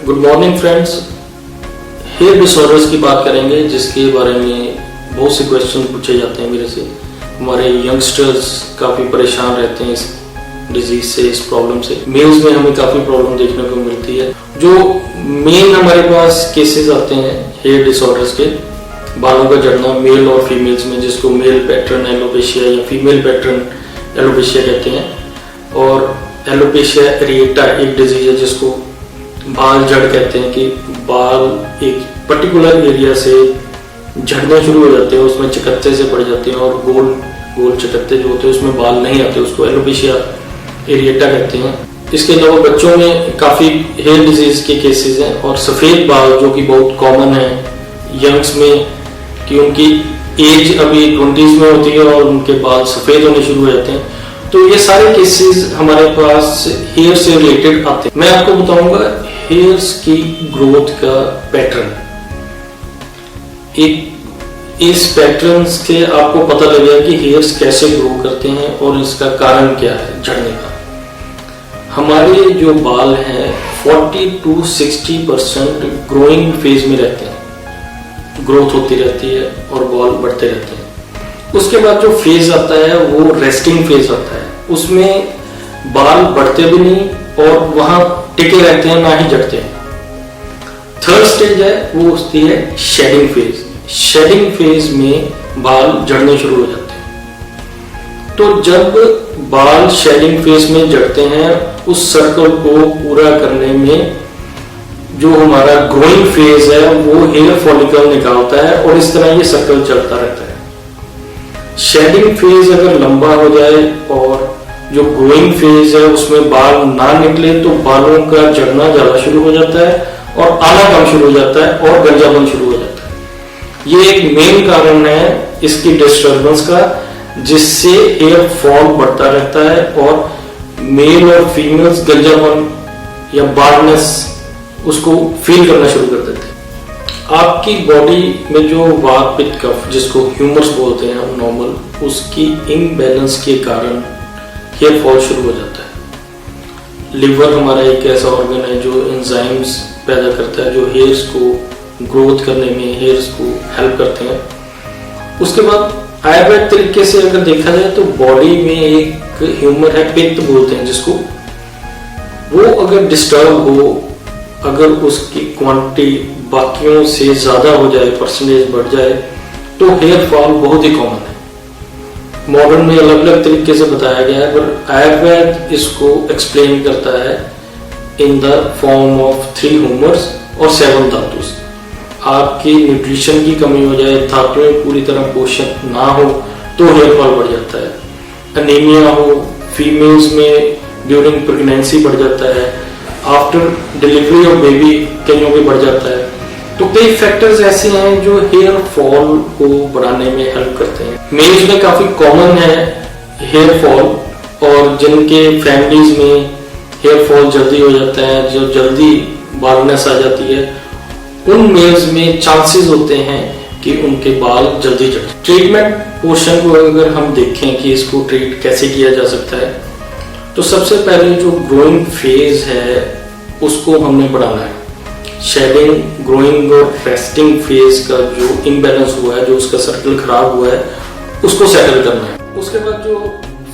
Good morning friends. Hair disorders की बात करेंगे, जिसके बारे में बहुत से क्वेश्चन पूछे जाते हैं मेरे से। हमारे यंगस्टर्स काफ़ी परेशान रहते हैं इस डिजीज से, इस प्रॉब्लम से। मेल्स में हमें काफ़ी प्रॉब्लम देखने को मिलती है। जो मेन हमारे पास केसेस आते हैं हेयर डिसऑर्डर्स के, बालों का झड़ना मेल और फीमेल्स में, जिसको मेल पैटर्न एलोपेशिया या फीमेल पैटर्न एलोपेशिया कहते हैं। और एलोपेशिया एरिएटा एक डिजीज है जिसको बाल झड़ कहते हैं, कि बाल एक पर्टिकुलर एरिया से झड़ने शुरू हो जाते हैं, उसमें चकत्ते से पड़ जाते हैं और गोल गोल चकत्ते जो होते हैं उसमें बाल नहीं आते, उसको एलोपेशिया एरिएटा कहते हैं। इसके अलावा बच्चों में काफ़ी हेयर डिजीज के केसेस हैं। और सफ़ेद बाल जो कि बहुत कॉमन है यंग्स में, कि उनकी एज अभी 20s में होती है और उनके बाल सफ़ेद होने शुरू हो जाते हैं। तो ये सारे केसेस हमारे पास हेयर से रिलेटेड आते हैं। मैं आपको बताऊंगा हेयर्स की ग्रोथ का पैटर्न। एक इस पैटर्न से आपको पता लगेगा कि हेयर्स कैसे ग्रो करते हैं और इसका कारण क्या है झड़ने का। हमारे जो बाल हैं 40 to 60% ग्रोइंग फेज में रहते हैं, ग्रोथ होती रहती है और बाल बढ़ते रहते हैं। उसके बाद जो फेज आता है वो रेस्टिंग फेज आता है, उसमें बाल बढ़ते भी नहीं और वहां टिके रहते हैं, ना ही झड़ते हैं। थर्ड स्टेज है वो होती है शेडिंग फेज। शेडिंग फेज में बाल झड़ने शुरू हो जाते हैं। तो जब बाल शेडिंग फेज में झड़ते हैं, उस सर्कल को पूरा करने में जो हमारा ग्रोइंग फेज है वो हेयर फॉलिकल निकालता है और इस तरह ये सर्कल चलता रहता है। शेडिंग फेज अगर लंबा हो जाए और जो ग्रोइंग फेज है उसमें बाल ना निकले तो बालों का झड़ना ज्यादा शुरू हो जाता है और आना कम शुरू हो जाता है और गंजापन शुरू हो जाता है। ये एक मेन कारण है इसकी डिस्टर्बेंस का, जिससे हेयर फॉल बढ़ता रहता है और मेल और फीमेल्स गंजापन या बार्डनेस उसको फील करना शुरू कर देते हैं। आपकी बॉडी में जो वात पित्त कफ, जिसको ह्यूमर्स बोलते हैं नॉर्मल, उसकी इम्बैलेंस के कारण हेयर फॉल शुरू हो जाता है। लिवर हमारा एक ऐसा ऑर्गन है जो एंजाइम्स पैदा करता है, जो हेयर्स को ग्रोथ करने में, हेयर्स को हेल्प करते हैं। उसके बाद आयुर्वेद तरीके से अगर देखा जाए तो बॉडी में एक ह्यूमर है, पित्त बोलते हैं जिसको, वो अगर डिस्टर्ब हो, अगर उसकी क्वांटिटी बाकियों से ज्यादा हो जाए, परसेंटेज बढ़ जाए, तो हेयर फॉल बहुत ही कॉमन है। मॉडर्न में अलग अलग तरीके से बताया गया है, पर आयुर्वेद इसको एक्सप्लेन करता है in the form of 3 humours और 7 धातुस। आपकी न्यूट्रिशन की कमी हो जाए, धातुएं पूरी तरह पोषण ना हो तो हेयर फॉल बढ़ जाता है। एनीमिया हो, फीमेल्स में ड्यूरिंग प्रेगनेंसी बढ़ जाता है, आफ्टर डिलीवरी ऑफ बेबी कईयों में बढ़ जाता है। तो कई फैक्टर्स ऐसे हैं जो हेयर फॉल को बढ़ाने में हेल्प करते हैं। मेल्स में काफी कॉमन है हेयर फॉल, और जिनके फैमिलीज में हेयर फॉल जल्दी हो जाता है, जो जल्दी बालनेस आ जाती है, उन मेल्स में चांसेस होते हैं कि उनके बाल जल्दी झड़े। ट्रीटमेंट पोर्शन को अगर हम देखें कि इसको ट्रीट कैसे किया जा सकता है, तो सबसे पहले जो ग्रोइंग फेज है उसको हमने बढ़ाना है। शेडिंग, ग्रोइंग और रेस्टिंग फेज का जो इम्बैलेंस हुआ है, जो उसका सर्कल खराब हुआ है, उसको सेटल करना है। उसके बाद जो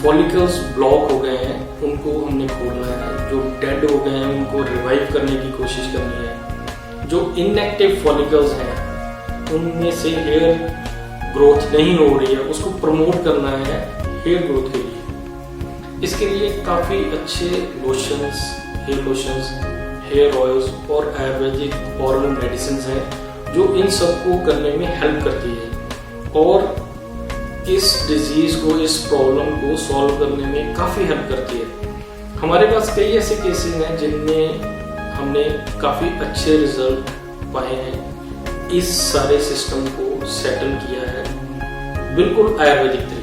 फॉलिकल्स ब्लॉक हो गए हैं उनको हमने खोलना है, जो डेड हो गए हैं उनको रिवाइव करने की कोशिश करनी है। जो इनएक्टिव फॉलिकल्स हैं उनमें से हेयर ग्रोथ नहीं हो रही है, उसको प्रमोट करना है हेयर ग्रोथ के लिए। इसके लिए काफी अच्छे lotions, hair lotions, hair oils और आयुर्वेदिक ऑरल मेडिसिन हैं जो इन सबको करने में हेल्प करती है और इस डिजीज को, इस प्रॉब्लम को सॉल्व करने में काफी हेल्प करती है। हमारे पास कई ऐसे केसेस हैं जिनमें हमने काफी अच्छे रिजल्ट पाए हैं, इस सारे सिस्टम को सेटल किया है बिल्कुल आयुर्वेदिक तरीके।